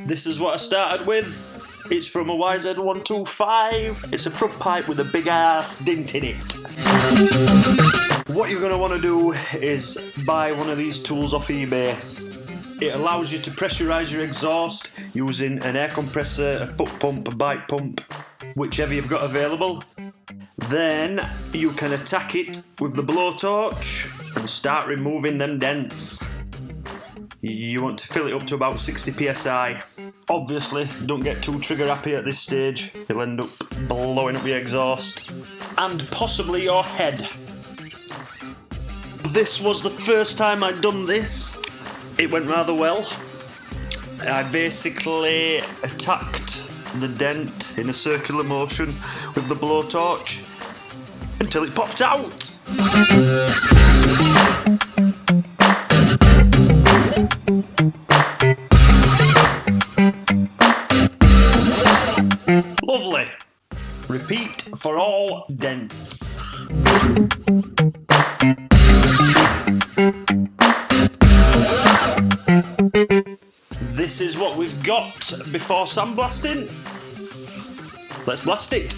This is what I started with. It's from a YZ125. It's a front pipe with a big ass dent in it. What you're going to want to do is buy one of these tools off eBay. It allows you to pressurise your exhaust using an air compressor, a foot pump, a bike pump, whichever you've got available. Then you can attack it with the blowtorch and start removing them dents. You want to fill it up to about 60 psi. Obviously, don't get too trigger happy at this stage. You'll end up blowing up your exhaust and possibly your head. This was the first time I'd done this. It went rather well. I basically attacked the dent in a circular motion with the blowtorch until it popped out. Lovely. Repeat for all dents. This is what we've got before sandblasting. Let's blast it.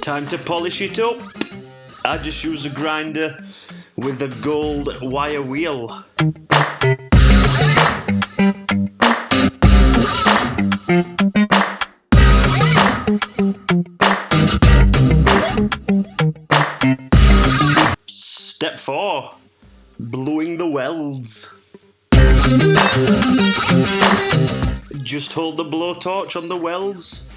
Time to polish it up. I just use a grinder with a gold wire wheel. Step 4. Bluing the welds. Just hold the blowtorch on the welds,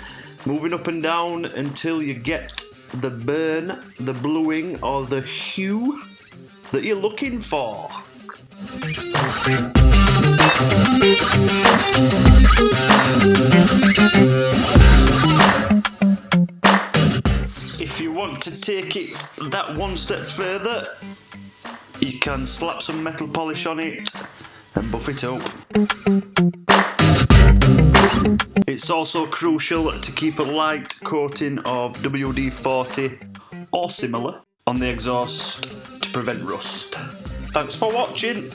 moving up and down until you get the burn, the bluing or the hue that you're looking for. If you want to take it that one step further, you can slap some metal polish on it and buff it up. It's also crucial to keep a light coating of WD-40 or similar on the exhaust to prevent rust. Thanks for watching.